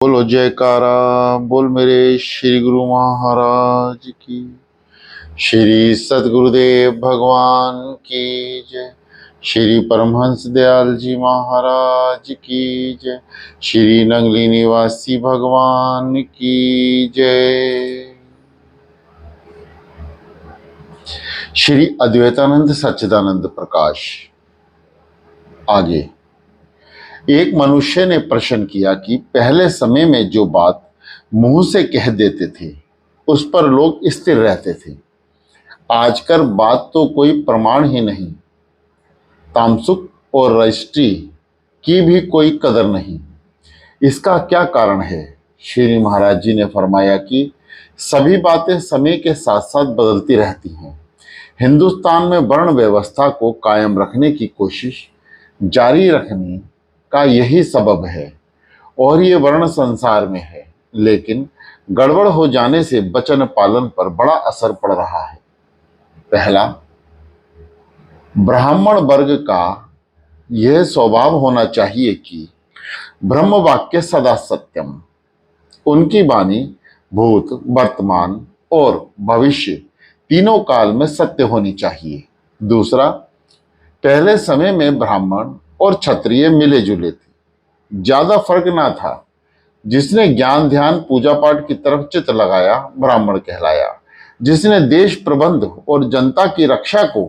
बोलो जयकारा। बोल मेरे श्री गुरु महाराज की, श्री सदगुरुदेव भगवान की जय, श्री परमहंस दयाल जी महाराज की जय, श्री नंगली निवासी भगवान की जय। श्री अद्वैतानंद सच्चिदानंद प्रकाश। आगे एक मनुष्य ने प्रश्न किया कि पहले समय में जो बात मुंह से कह देते थे उस पर लोग स्थिर रहते थे, आजकल बात तो कोई प्रमाण ही नहीं, तामसुक और रजिस्ट्री की भी कोई कदर नहीं। इसका क्या कारण है? श्री महाराज जी ने फरमाया कि सभी बातें समय के साथ साथ बदलती रहती हैं। हिंदुस्तान में वर्ण व्यवस्था को कायम रखने की कोशिश जारी रखने का यही सबब है और ये वर्ण संसार में है, लेकिन गड़बड़ हो जाने से वचन पालन पर बड़ा असर पड़ रहा है। पहला, ब्राह्मण वर्ग का यह स्वभाव होना चाहिए कि ब्रह्म वाक्य सदा सत्यम, उनकी वाणी भूत वर्तमान और भविष्य तीनों काल में सत्य होनी चाहिए। दूसरा, पहले समय में ब्राह्मण और क्षत्रिय मिले जुले थे, ज्यादा फर्क ना था। जिसने ज्ञान ध्यान पूजा पाठ की तरफ चित्त लगाया ब्राह्मण कहलाया, जिसने देश प्रबंध और जनता की रक्षा को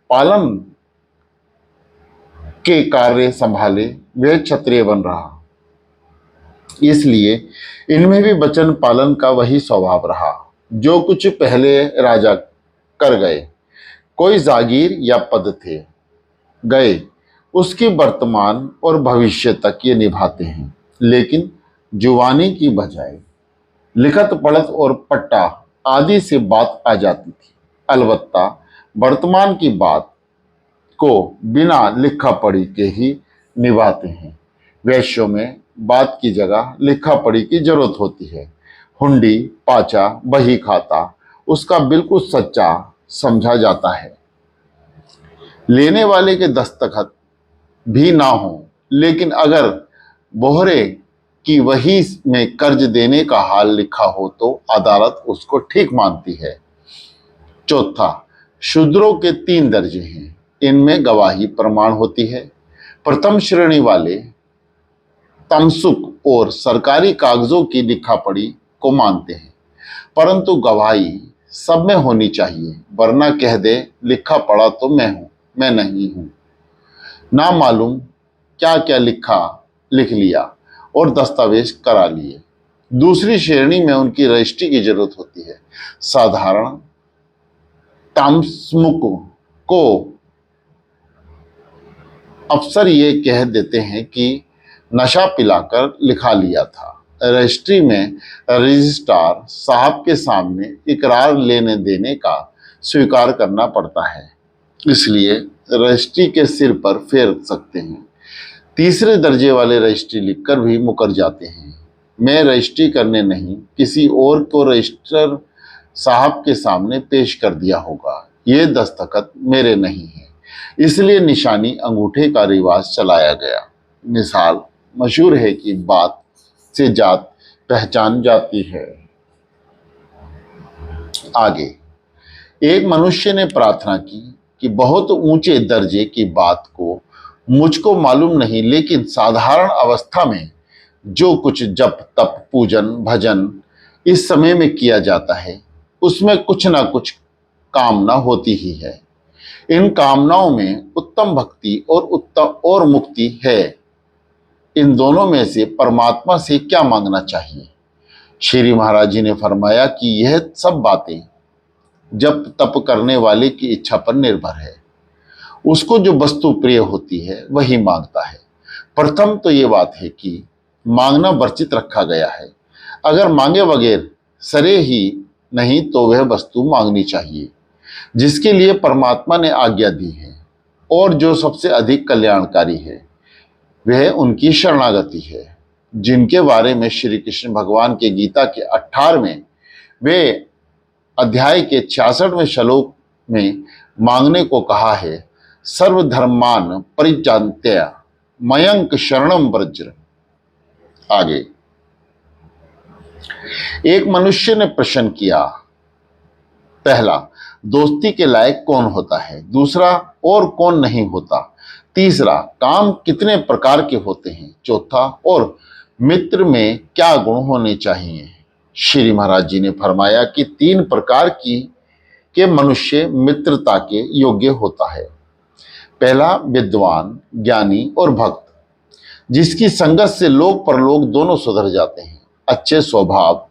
पालन के कार्य संभाले वह क्षत्रिय बन रहा। इसलिए इनमें भी वचन पालन का वही स्वभाव रहा जो कुछ पहले राजा कर गए। कोई जागीर या पद थे गए, उसकी वर्तमान और भविष्य तक ये निभाते हैं, लेकिन जुबानी की बजाय लिखत पढ़त और पट्टा आदि से बात आ जाती थी। अलबत्ता वर्तमान की बात को बिना लिखा पढ़ी के ही निभाते हैं। वैश्यों में बात की जगह लिखा पढ़ी की जरूरत होती है। हुंडी पाचा बही खाता उसका बिल्कुल सच्चा समझा जाता है। लेने वाले के दस्तखत भी ना हो, लेकिन अगर बोहरे कि वही में कर्ज देने का हाल लिखा हो तो अदालत उसको ठीक मानती है। चौथा, शूद्रों के 3 दर्जे हैं, इनमें गवाही प्रमाण होती है। प्रथम श्रेणी वाले तमसुक और सरकारी कागजों की लिखा पढ़ी को मानते हैं, परंतु गवाही सब में होनी चाहिए, वरना कह दे लिखा पढ़ा तो मैं हूं, मैं नहीं हूं। ना मालूम क्या क्या लिख लिया और दस्तावेज करा लिए। दूसरी श्रेणी में उनकी रजिस्ट्री की जरूरत होती है। साधारण तामसमुक को अफसर ये कह देते हैं कि नशा पिलाकर लिखा लिया था। रजिस्ट्री में रजिस्ट्रार साहब के सामने इकरार लेने देने का स्वीकार करना पड़ता है, इसलिए रजिस्ट्री के सिर पर फेर सकते हैं। तीसरे दर्जे वाले रजिस्ट्री लिखकर भी मुकर जाते हैं। मैं रजिस्ट्री करने नहीं, किसी और को रजिस्ट्रार साहब के सामने पेश कर दिया होगा, ये दस्तखत मेरे नहीं है, इसलिए निशानी अंगूठे का रिवाज चलाया गया। मिसाल मशहूर है कि बात से जात पहचान जाती है। आगे एक मनुष्य ने प्रार्थना की कि बहुत ऊंचे दर्जे की बात को मुझको मालूम नहीं, लेकिन साधारण अवस्था में जो कुछ जप तप पूजन भजन इस समय में किया जाता है उसमें कुछ ना कुछ कामना होती ही है। इन कामनाओं में उत्तम भक्ति और उत्तम और मुक्ति है। इन दोनों में से परमात्मा से क्या मांगना चाहिए? श्री महाराज जी ने फरमाया कि यह सब बातें जप तप करने वाले की इच्छा पर निर्भर है। उसको जो वस्तु प्रिय होती है वही मांगता है। प्रथम तो ये बात है कि मांगना वर्जित रखा गया है। अगर मांगे बगैर सरे ही नहीं तो वह वस्तु मांगनी चाहिए जिसके लिए परमात्मा ने आज्ञा दी है और जो सबसे अधिक कल्याणकारी है वह उनकी शरणागति है, जिनके बारे में श्री कृष्ण भगवान के गीता के 18वें वे अध्याय के 66वें श्लोक में मांगने को कहा है। सर्वधर्मान परित्याज्य मयंक शरणम व्रज। आगे एक मनुष्य ने प्रश्न किया, पहला, दोस्ती के लायक कौन होता है? दूसरा, और कौन नहीं होता? तीसरा, काम कितने प्रकार के होते हैं? चौथा, और मित्र में क्या गुण होने चाहिए? श्री महाराज जी ने फरमाया कि 3 प्रकार की के मनुष्य मित्रता के योग्य होता है। पहला, विद्वान, ज्ञानी और भक्त, जिसकी संगत से लोक परलोक दोनों सुधर जाते हैं, अच्छे स्वभाव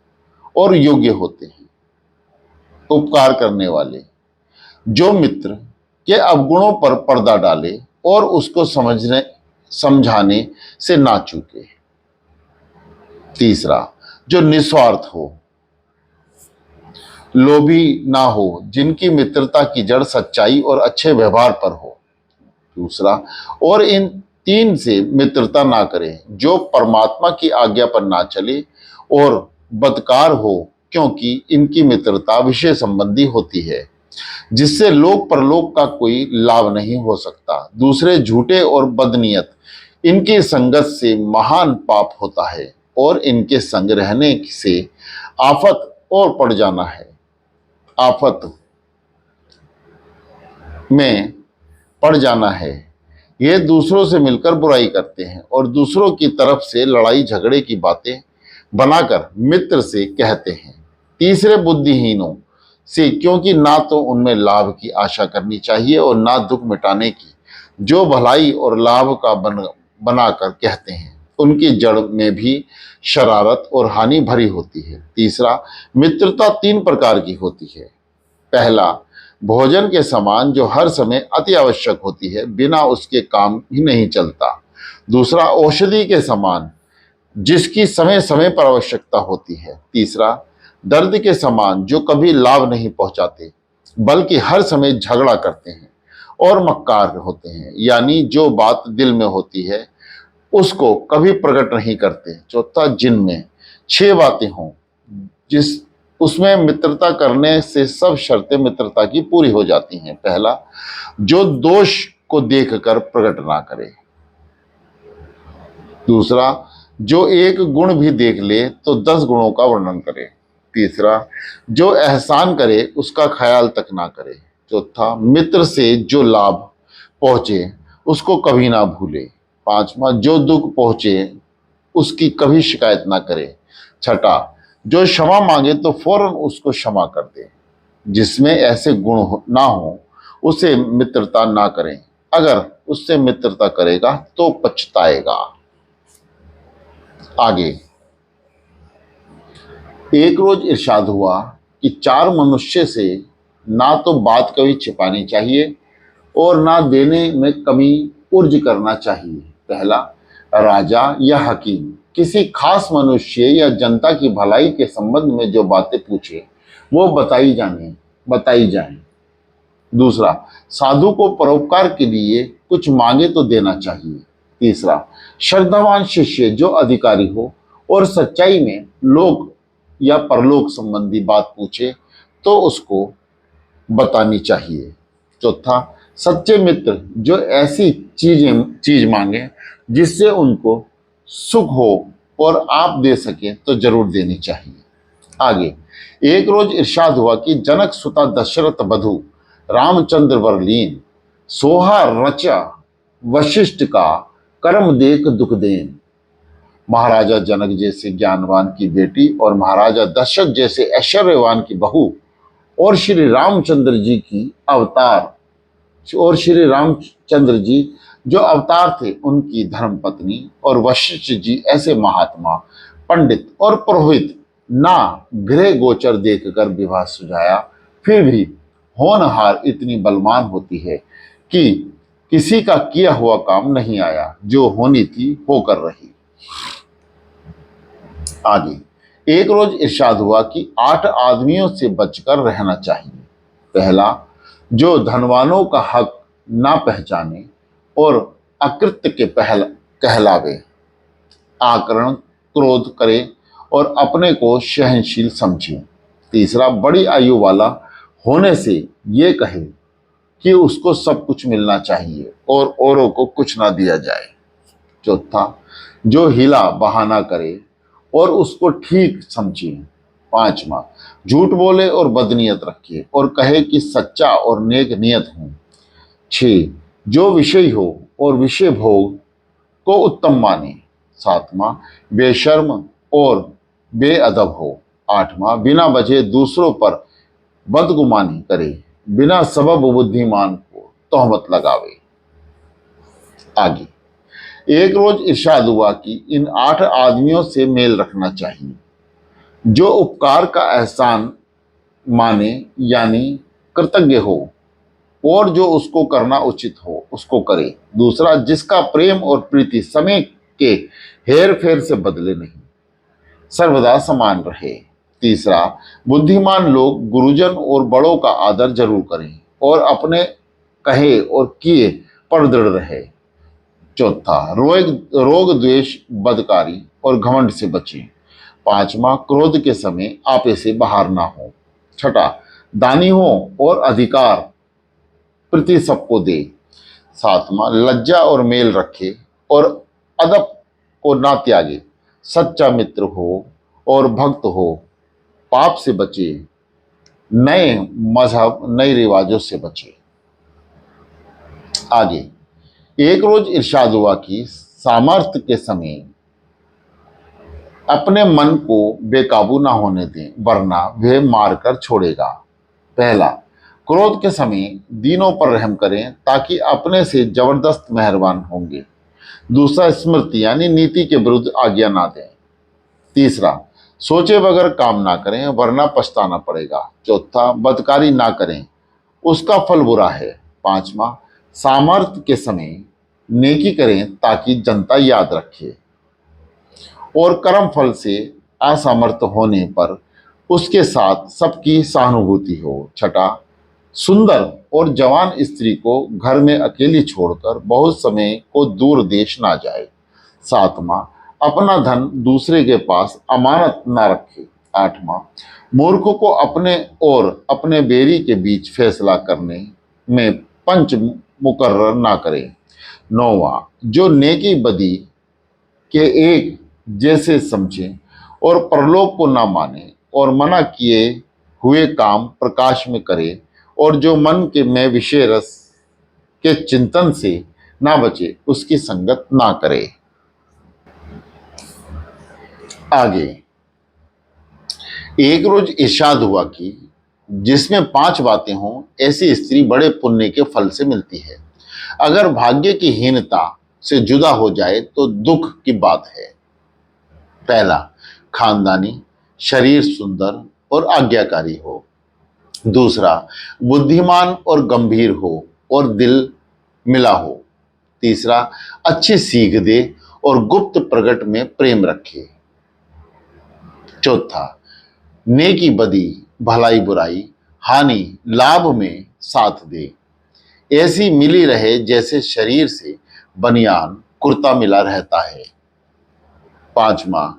और योग्य होते हैं, उपकार करने वाले, जो मित्र के अवगुणों पर पर्दा डाले और उसको समझाने से ना चूके। तीसरा, जो निस्वार्थ हो, लोभी ना हो, जिनकी मित्रता की जड़ सच्चाई और अच्छे व्यवहार पर हो। दूसरा, और इन 3 से मित्रता ना करें, जो परमात्मा की आज्ञा पर ना चले और बदकार हो, क्योंकि इनकी मित्रता विषय संबंधी होती है, जिससे लोक परलोक का कोई लाभ नहीं हो सकता। दूसरे, झूठे और बदनीयत, इनकी संगत से महान पाप होता है और इनके संग रहने से आफत और पड़ जाना है, आफत में पड़ जाना है। ये दूसरों से मिलकर बुराई करते हैं और दूसरों की तरफ से लड़ाई झगड़े की बातें बनाकर मित्र से कहते हैं। तीसरे, बुद्धिहीनों से, क्योंकि ना तो उनमें लाभ की आशा करनी चाहिए और ना दुख मिटाने की, जो भलाई और लाभ का बनाकर कहते हैं, उनकी जड़ में भी शरारत और हानि भरी होती है। तीसरा, मित्रता 3 प्रकार की होती है। पहला, भोजन के समान, जो हर समय अति आवश्यक होती है, बिना उसके काम ही नहीं चलता। दूसरा, औषधि के समान, जिसकी समय समय पर आवश्यकता होती है। तीसरा, दर्द के समान, जो कभी लाभ नहीं पहुंचाते बल्कि हर समय झगड़ा करते हैं और मक्कार होते हैं, यानी जो बात दिल में होती है उसको कभी प्रकट नहीं करते। चौथा, जिनमें 6 बातें हों, जिस उसमें मित्रता करने से सब शर्तें मित्रता की पूरी हो जाती हैं। पहला, जो दोष को देखकर प्रकट ना करे। दूसरा, जो एक गुण भी देख ले तो 10 गुणों का वर्णन करे। तीसरा, जो एहसान करे उसका ख्याल तक ना करे। चौथा, मित्र से जो लाभ पहुंचे उसको कभी ना भूले। पांचवा, जो दुख पहुंचे उसकी कभी शिकायत ना करे। छठा, जो क्षमा मांगे तो फौरन उसको क्षमा कर दे। जिसमें ऐसे गुण ना हो उसे मित्रता ना करें, अगर उससे मित्रता करेगा तो पछताएगा। आगे, एक रोज इरशाद हुआ कि 4 मनुष्य से ना तो बात कभी छिपानी चाहिए और ना देने में कमी उर्ज करना चाहिए। पहला, राजा या हकीम किसी खास मनुष्य या जनता की भलाई के संबंध में जो बातें पूछे वो बताई जाएं। दूसरा, साधु को परोपकार के लिए कुछ मांगे तो देना चाहिए। तीसरा, श्रद्धावान शिष्य जो अधिकारी हो और सच्चाई में लोक या परलोक संबंधी बात पूछे तो उसको बतानी चाहिए। चौथा, सच्चे मित्र जो ऐसी चीज मांगे जिससे उनको सुख हो और आप दे सके तो जरूर देनी चाहिए। आगे, एक रोज इरशाद हुआ कि जनक सुता दशरथ बधु रामचंद्र वरलीन, सोहा रचा वशिष्ठ का, कर्म देख दुख देन। महाराजा जनक जैसे ज्ञानवान की बेटी और महाराजा दशरथ जैसे ऐश्वर्यवान की बहू और श्री रामचंद्र जी की अवतार और श्री रामचंद्र जी जो अवतार थे उनकी धर्म पत्नी और वशिष्ठ जी ऐसे महात्मा, पंडित और पुरोहित ना गृह गोचर देखकर विवाह सुझाया, फिर भी होनहार इतनी बलवान होती है कि किसी का किया हुआ काम नहीं आया, जो होनी थी होकर रही। आगे, एक रोज इरशाद हुआ कि 8 आदमियों से बचकर रहना चाहिए। पहला, जो धनवानों का हक ना पहचाने और अकृत्य के कहलावे, आकरण क्रोध करे और अपने को सहनशील समझे। तीसरा, बड़ी आयु वाला होने से ये कहे कि उसको सब कुछ मिलना चाहिए और औरों को कुछ ना दिया जाए। चौथा, जो हिला बहाना करे और उसको ठीक समझिए। पांचवा, झूठ बोले और बदनीयत रखे और कहे कि सच्चा और नेक नियत हूं। छह, जो विषय हो और विषय भोग को उत्तम माने। सातवां, बेशर्म और बेअदब हो। आठवां, बिना वजह दूसरों पर बदगुमानी करे, बिना सबब बुद्धिमान को तोहमत लगावे। आगे, एक रोज इरशाद हुआ कि इन 8 आदमियों से मेल रखना चाहिए। जो उपकार का एहसान माने यानी कृतज्ञ हो, और जो उसको करना उचित हो उसको करे। दूसरा, जिसका प्रेम और प्रीति समय के हेर फेर से बदले नहीं, सर्वदा समान रहे। तीसरा, बुद्धिमान लोग गुरुजन और बड़ों का आदर जरूर करें और अपने कहे और किए पर दृढ़ रहे। चौथा, रोग द्वेष बदकारी और घमंड से बचें। पांचवा, क्रोध के समय आपे से बाहर ना हो। छठा, दानी हो और अधिकार प्रति सबको दे। सातवां, लज्जा और मेल रखे और अदब को ना त्यागे। सच्चा मित्र हो और भक्त हो, पाप से बचे, नए मजहब नए रिवाजों से बचे। आगे, एक रोज इरशाद हुआ कि सामर्थ्य के समय अपने मन को बेकाबू ना होने दें, वरना वह मारकर छोड़ेगा। पहला, क्रोध के समय दीनों पर रहम करें ताकि अपने से जबरदस्त मेहरबान होंगे। दूसरा, स्मृति यानी नीति के विरुद्ध आज्ञा ना दें। तीसरा, सोचे बगैर काम ना करें वरना पछताना पड़ेगा। चौथा, बदकारी ना करें, उसका फल बुरा है। पांचवा, सामर्थ्य के समय नेकी करें ताकि जनता याद रखे और कर्म फल से असामर्थ्य होने पर उसके साथ सबकी सहानुभूति हो। छठा, सुंदर और जवान स्त्री को घर में अकेली छोड़कर बहुत समय को दूर देश ना जाए। सातवां, अपना धन दूसरे के पास अमानत ना रखे। आठवां, मूर्ख को अपने और अपने बेरी के बीच फैसला करने में पंच मुकर्रर ना करे। नौवां, जो नेकी बदी के एक जैसे समझे और परलोक को ना माने और मना किए हुए काम प्रकाश में करे और जो मन के में विषय रस के चिंतन से ना बचे उसकी संगत ना करे। आगे, एक रोज इरशाद हुआ कि जिसमें 5 बातें हों ऐसी स्त्री बड़े पुण्य के फल से मिलती है। अगर भाग्य की हीनता से जुदा हो जाए तो दुख की बात है। पहला, खानदानी, शरीर सुंदर और आज्ञाकारी हो। दूसरा, बुद्धिमान और गंभीर हो और दिल मिला हो। तीसरा, अच्छी सीख दे और गुप्त प्रकट में प्रेम रखे। चौथा, नेकी बदी, भलाई बुराई, हानि लाभ में साथ दे, ऐसी मिली रहे जैसे शरीर से बनियान कुर्ता मिला रहता है। पांचवा,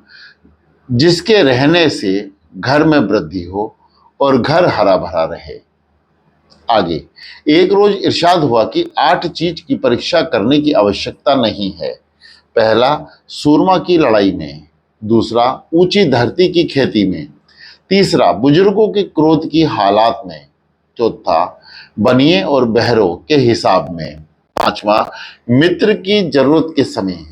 जिसके रहने से घर में वृद्धि हो और घर हरा भरा रहे। आगे, एक रोज इरशाद हुआ कि 8 चीज की परीक्षा करने की आवश्यकता नहीं है। पहला, सूरमा की लड़ाई में। दूसरा, ऊंची धरती की खेती में। तीसरा, बुजुर्गों के क्रोध की हालात में। चौथा, बनिए और बहरों के हिसाब में। पांचवा, मित्र की जरूरत के समय।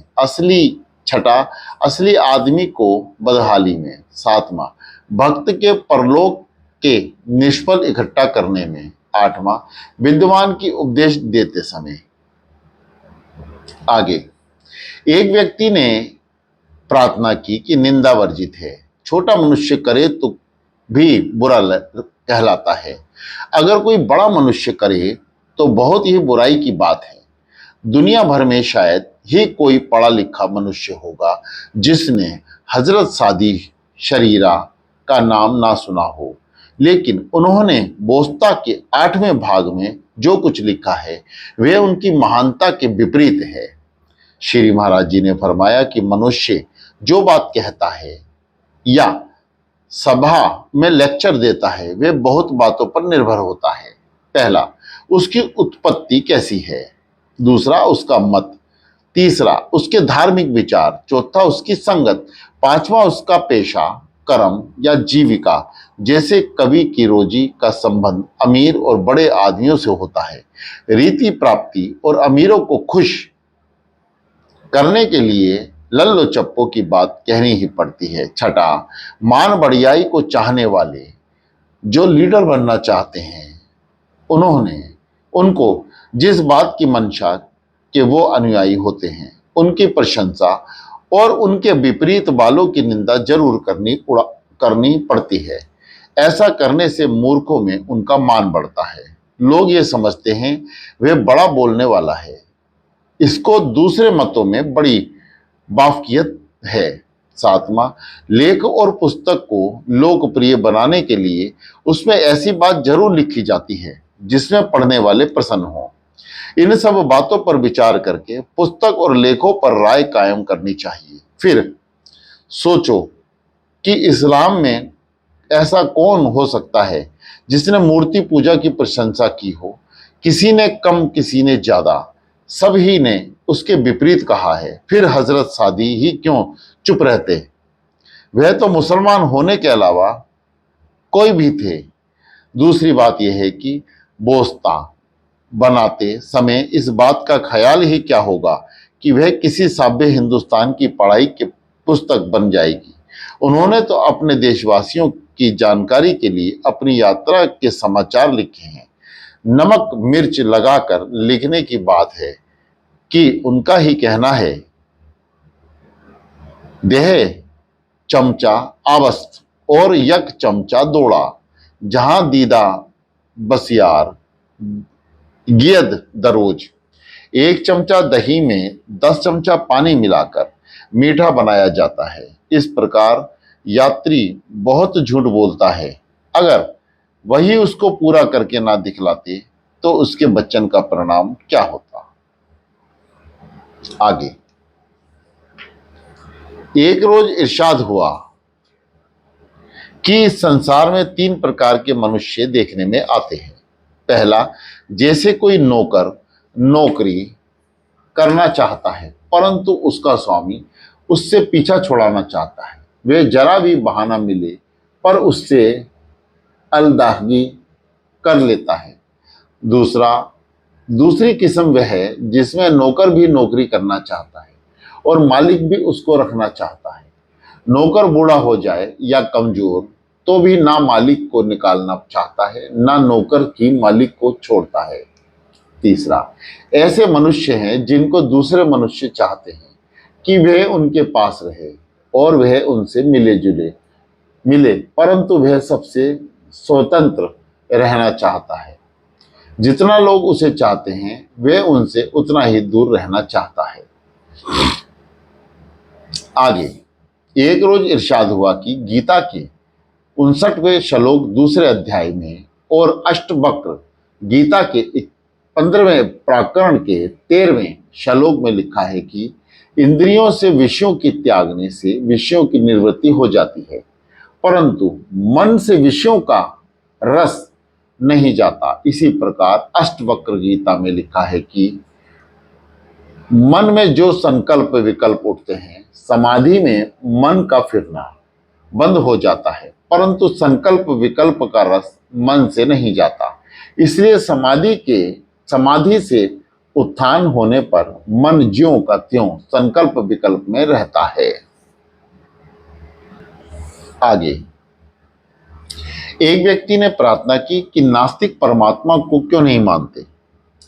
छठा, असली आदमी को बदहाली में। सातवां, भक्त के परलोक के निष्फल इकट्ठा करने में। आठवां, विद्वान की उपदेश देते समय। आगे, एक व्यक्ति ने प्रार्थना की कि निंदा वर्जित है, छोटा मनुष्य करे तो भी बुरा कहलाता है, अगर कोई बड़ा मनुष्य करे तो बहुत ही बुराई की बात है। दुनिया भर में शायद ही कोई पढ़ा लिखा मनुष्य होगा जिसने हजरत सादी शरीरा का नाम ना सुना हो, लेकिन उन्होंने बोस्ता के 8वें भाग में जो कुछ लिखा है वह उनकी महानता के विपरीत है। श्री महाराज जी ने फरमाया कि मनुष्य जो बात कहता है या सभा में लेक्चर देता है वह बहुत बातों पर निर्भर होता है। पहला, उसकी उत्पत्ति कैसी है। दूसरा, उसका मत। तीसरा, उसके धार्मिक विचार। चौथा, उसकी संगत। पांचवा उसका पेशा, कर्म या जीविका। जैसे कवि की रोजी का संबंध अमीर और बड़े आदमियों से होता है। रीति प्राप्ति और अमीरों को खुश करने के लिए लल्लो चप्पो की बात कहनी ही पड़ती है। छठा, मान बढ़ियाई को चाहने वाले जो लीडर बनना चाहते हैं, उन्होंने उनको जिस बात की मंशा के वो अनुयायी होते हैं, उनकी प्रशंसा और उनके विपरीत वालों की निंदा जरूर करनी पड़ती है। ऐसा करने से मूर्खों में उनका मान बढ़ता है। लोग ये समझते हैं वे बड़ा बोलने वाला है। इसको दूसरे मतों में बड़ी वाकफियत है। सातवां, लेख और पुस्तक को लोकप्रिय बनाने के लिए उसमें ऐसी बात जरूर लिखी जाती है जिसमें पढ़ने वाले प्रसन्न हों। इन सब बातों पर विचार करके पुस्तक और लेखों पर राय कायम करनी चाहिए। फिर सोचो कि इस्लाम में ऐसा कौन हो सकता है जिसने मूर्ति पूजा की प्रशंसा की हो। किसी ने कम, किसी ने ज्यादा, सभी ने उसके विपरीत कहा है। फिर हजरत सादी ही क्यों चुप रहते? वह तो मुसलमान होने के अलावा कोई भी थे। दूसरी बात यह है कि बोस्ता बनाते समय इस बात का ख्याल ही क्या होगा कि वह किसी साब्य हिंदुस्तान की पढ़ाई की पुस्तक बन जाएगी। उन्होंने तो अपने देशवासियों की जानकारी के लिए अपनी यात्रा के समाचार लिखे हैं। नमक मिर्च लगाकर लिखने की बात है कि उनका ही कहना है, देह चमचा आवस्त और यक चमचा दौड़ा, जहां दीदा बसियार गियद दरोज। एक चमचा दही में 10 चमचा पानी मिलाकर मीठा बनाया जाता है। इस प्रकार यात्री बहुत झूठ बोलता है। अगर वही उसको पूरा करके ना दिखलाते तो उसके वचन का परिणाम क्या होता। आगे, एक रोज इरशाद हुआ कि संसार में 3 प्रकार के मनुष्य देखने में आते हैं। पहला, जैसे कोई नौकर नौकरी करना चाहता है परंतु उसका स्वामी उससे पीछा छुड़ाना चाहता है। वे जरा भी बहाना मिले पर उससे अलदाहगी कर लेता है। दूसरी किस्म वह है जिसमें नौकर भी नौकरी करना चाहता है और मालिक भी उसको रखना चाहता है। नौकर बूढ़ा हो जाए या कमजोर तो भी ना मालिक को निकालना चाहता है, ना नौकर की मालिक को छोड़ता है। तीसरा, ऐसे मनुष्य हैं जिनको दूसरे मनुष्य चाहते हैं कि वह उनके पास रहे और वह उनसे मिले परंतु वह सबसे स्वतंत्र रहना चाहता है। जितना लोग उसे चाहते हैं वह उनसे उतना ही दूर रहना चाहता है। आगे, एक रोज इरशाद हुआ कि गीता के 59वें श्लोक दूसरे अध्याय में और अष्टवक्र गीता के 15वें प्रकरण के 13वें श्लोक में लिखा है कि इंद्रियों से विषयों की त्यागने से विषयों की निवृत्ति हो जाती है, परंतु मन से विषयों का रस नहीं जाता। इसी प्रकार अष्टवक्र गीता में लिखा है कि मन में जो संकल्प विकल्प उठते हैं, समाधि में मन का फिरना बंद हो जाता है, परंतु संकल्प विकल्प का रस मन से नहीं जाता। इसलिए समाधि से उत्थान होने पर मन ज्यों का त्यों संकल्प विकल्प में रहता है। आगे, एक व्यक्ति ने प्रार्थना की कि नास्तिक परमात्मा को क्यों नहीं मानते।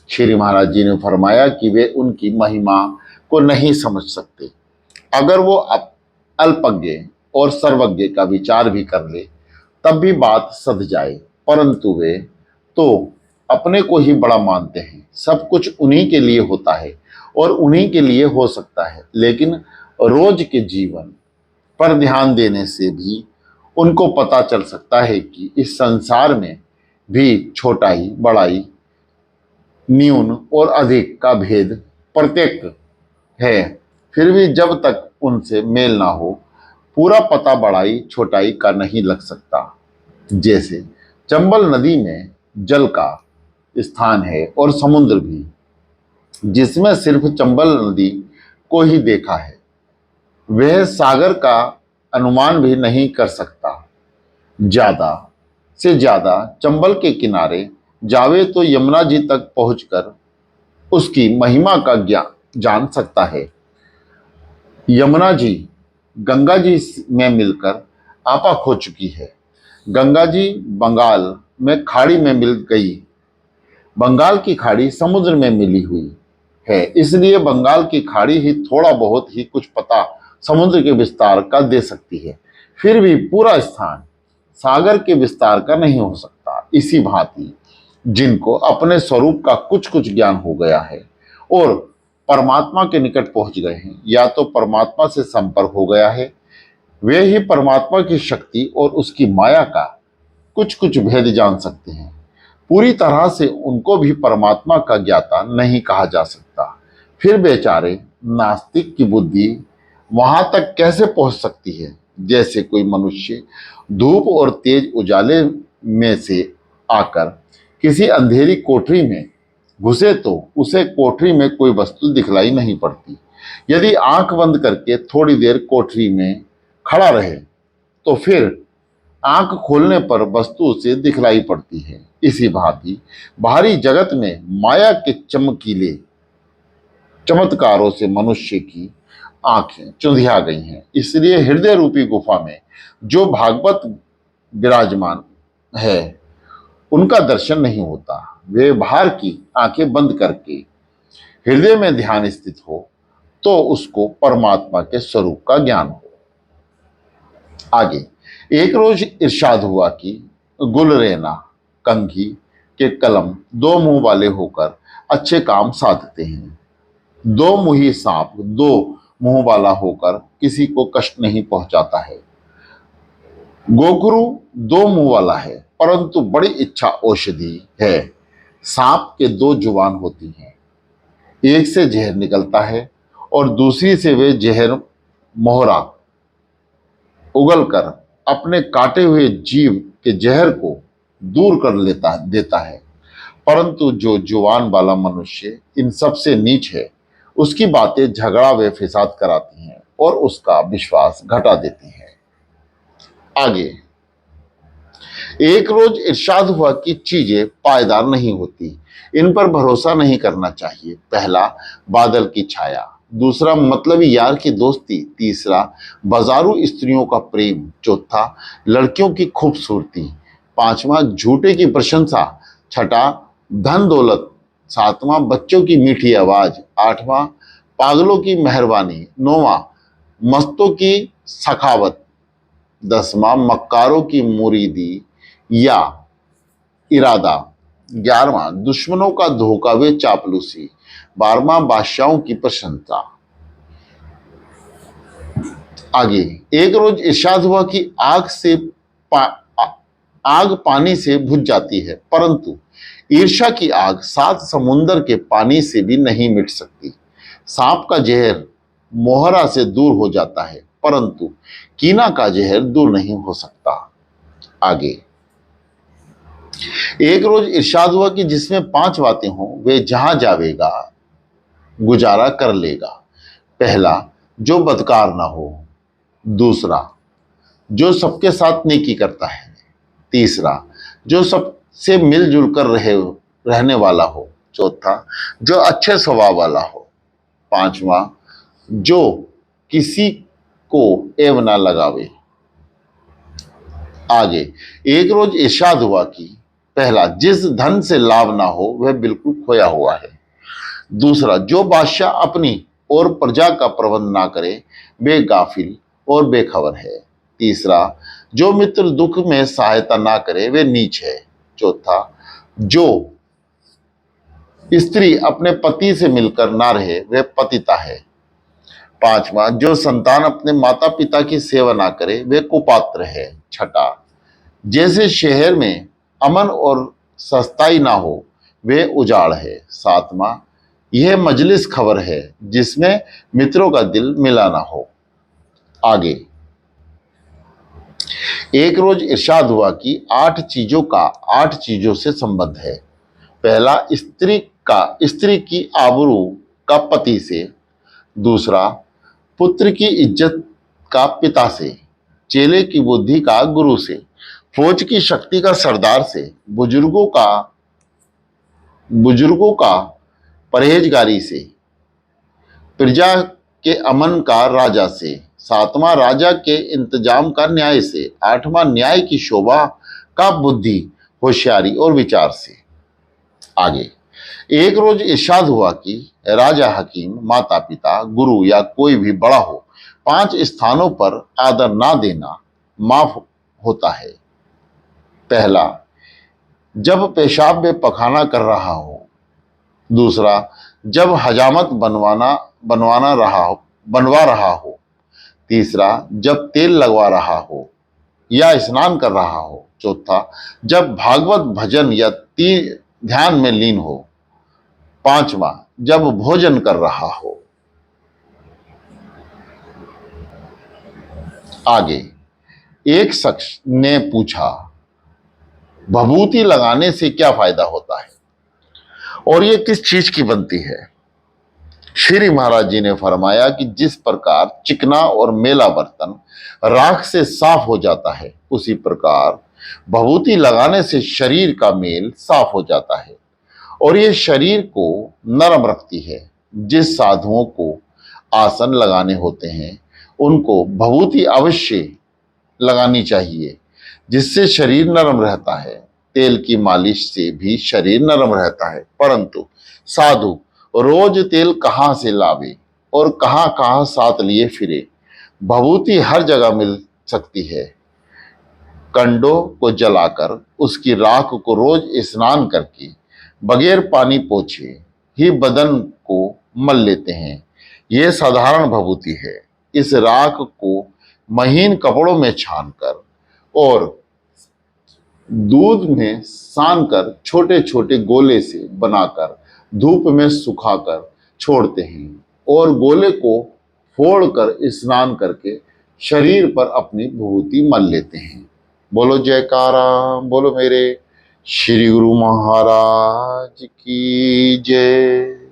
श्री महाराज जी ने फरमाया कि वे उनकी महिमा को नहीं समझ सकते। अगर वो अल्पज्ञ और सर्वज्ञ का विचार भी कर ले तब भी बात सध जाए, परंतु वे तो अपने को ही बड़ा मानते हैं। सब कुछ उन्हीं के लिए होता है और उन्हीं के लिए हो सकता है, लेकिन रोज के जीवन पर ध्यान देने से भी उनको पता चल सकता है कि इस संसार में भी छोटाई, बड़ाई, न्यून और अधिक का भेद प्रत्येक है। फिर भी जब तक उनसे मेल ना हो पूरा पता बड़ाई छोटाई का नहीं लग सकता। जैसे चंबल नदी में जल का स्थान है और समुद्र भी, जिसमें सिर्फ चंबल नदी को ही देखा है, वह सागर का अनुमान भी नहीं कर सकता। ज्यादा से ज्यादा चंबल के किनारे जावे तो यमुना जी तक पहुंचकर उसकी महिमा का ज्ञान जान सकता है। यमुना जी गंगा जी में मिलकर आपा खो चुकी है। गंगा जी बंगाल में खाड़ी में मिल गई। बंगाल की खाड़ी समुद्र में मिली हुई है, इसलिए बंगाल की खाड़ी ही थोड़ा बहुत ही कुछ पता समुद्र के विस्तार का दे सकती है। फिर भी पूरा स्थान सागर के विस्तार का नहीं हो सकता। इसी भांति जिनको अपने स्वरूप का कुछ कुछ ज्ञान हो गया है और परमात्मा के निकट पहुंच गए हैं, या तो परमात्मा से संपर्क हो गया है, वे ही परमात्मा की शक्ति और उसकी माया का कुछ कुछ भेद जान सकते हैं। पूरी तरह से उनको भी परमात्मा का ज्ञाता नहीं कहा जा सकता। फिर बेचारे नास्तिक की बुद्धि वहां तक कैसे पहुंच सकती है? जैसे कोई मनुष्य धूप और तेज उजाले में से आकर किसी अंधेरी कोठरी में घुसे तो उसे कोठरी में कोई वस्तु दिखलाई नहीं पड़ती। यदि आंख बंद करके थोड़ी देर कोठरी में खड़ा रहे तो फिर आंख खोलने पर वस्तु उसे दिखलाई पड़ती है। इसी भांति बाहरी जगत में माया के चमकीले चमत्कारों से मनुष्य की आंखें चुंधिया गई हैं। इसलिए हृदय रूपी गुफा में जो भागवत विराजमान है उनका दर्शन नहीं होता। वे बाहर की आंखें बंद करके हृदय में ध्यान स्थित हो तो उसको परमात्मा के स्वरूप का ज्ञान हो। आगे एक रोज इरशाद हुआ कि गुलरेना कंघी के कलम दो मुंह वाले होकर अच्छे काम साधते हैं। दो मुही सांप दो मुंह वाला होकर किसी को कष्ट नहीं पहुंचाता है। गोखरू दो मुंह वाला है परंतु बड़ी इच्छा औषधि है। सांप के दो जुबान होती हैं, एक से जहर निकलता है और दूसरी से वे जहर मोहरा उगलकर अपने काटे हुए जीव के जहर को दूर कर देता है। परंतु जो जुबान वाला मनुष्य इन सब से नीच है, उसकी बातें झगड़ा व फिसाद कराती हैं और उसका विश्वास घटा देती हैं। आगे एक रोज इरशाद हुआ कि चीजें पायदार नहीं होती, इन पर भरोसा नहीं करना चाहिए। पहला बादल की छाया, दूसरा मतलबी यार की दोस्ती, तीसरा बाजारू स्त्रियों का प्रेम, चौथा लड़कियों की खूबसूरती, पांचवा झूठे की प्रशंसा, छठा धन दौलत, सातवां बच्चों की मीठी आवाज, आठवां पागलों की मेहरबानी, नौवां मस्तों की सखावत, दसवां मक्कारों की मुरीदी या इरादा, ग्यारहवां दुश्मनों का धोखा व चापलूसी, बारहवां बादशाहों की प्रशंसा। आगे एक रोज इरशाद हुआ कि आग पानी से बुझ जाती है, परंतु ईर्ष्या की आग सात समुंदर के पानी से भी नहीं मिट सकती। सांप का जहर मोहरा से दूर हो जाता है, परंतु कीना का जहर दूर नहीं हो सकता। आगे एक रोज इरशाद हुआ कि जिसमें पांच बातें हों वे जहां जावेगा गुजारा कर लेगा। पहला जो बदकार ना हो, दूसरा जो सबके साथ नेकी करता है, तीसरा जो सबसे मिलजुल कर रहने वाला हो, चौथा जो अच्छे स्वभाव वाला हो, पांचवा जो किसी को एव ना लगावे। आगे एक रोज इरशाद हुआ कि पहला जिस धन से लाभ ना हो वह बिल्कुल खोया हुआ है। दूसरा जो बादशाह अपनी और प्रजा का प्रबंध ना करे वे गाफिल और बेखबर है। तीसरा जो मित्र दुख में सहायता ना करे वे नीच है। चौथा जो स्त्री अपने पति से मिलकर ना रहे वह पतिता है। पांचवा जो संतान अपने माता पिता की सेवा ना करे वे कुपात्र है। छठा जैसे शहर में अमन और सस्ताई ना हो वे उजाड़ है। सातवां यह मजलिस खबर है जिसमें मित्रों का दिल मिला ना हो। आगे एक रोज इरशाद हुआ कि आठ चीजों का आठ चीजों से संबंध है। पहला स्त्री की आबरू का पति से, दूसरा पुत्र की इज्जत का पिता से, चेले की बुद्धि का गुरु से, फौज की शक्ति का सरदार से, बुजुर्गों का परहेजगारी से, प्रजा के अमन का राजा से, सातवां राजा के इंतजाम का न्याय से, आठवां न्याय की शोभा का बुद्धि, होशियारी और विचार से। आगे, एक रोज इरशाद हुआ कि राजा, हकीम, माता पिता, गुरु या कोई भी बड़ा हो, 5 स्थानों पर आदर ना देना माफ होता है। पहला, जब पेशाब में पखाना कर रहा हो। दूसरा, जब हजामत बनवा रहा हो। तीसरा, जब तेल लगवा रहा हो या स्नान कर रहा हो। चौथा, जब भागवत भजन या ध्यान में लीन हो। पांचवा, जब भोजन कर रहा हो। आगे, एक शख्स ने पूछा, भभूति लगाने से क्या फायदा होता है और ये किस चीज की बनती है? श्री महाराज जी ने फरमाया कि जिस प्रकार चिकना और मैला बर्तन राख से साफ हो जाता है, उसी प्रकार भभूति लगाने से शरीर का मेल साफ हो जाता है और ये शरीर को नरम रखती है। जिस साधुओं को आसन लगाने होते हैं, उनको भभूति अवश्य लगानी चाहिए, जिससे शरीर नरम रहता है। तेल की मालिश से भी शरीर नरम रहता है, परंतु साधु रोज तेल कहाँ से लावे और कहाँ कहाँ साथ लिए फिरे। भभूति हर जगह मिल सकती है। कंडों को जलाकर उसकी राख को रोज स्नान करके बगैर पानी पोछे ही बदन को मल लेते हैं। यह साधारण भभूति है। इस राख को महीन कपड़ों में छानकर और दूध में सानकर छोटे छोटे गोले से बनाकर धूप में सुखाकर छोड़ते हैं और गोले को फोड़कर स्नान करके शरीर पर अपनी विभूति मल लेते हैं। बोलो जयकारा, बोलो मेरे श्री गुरु महाराज की जय।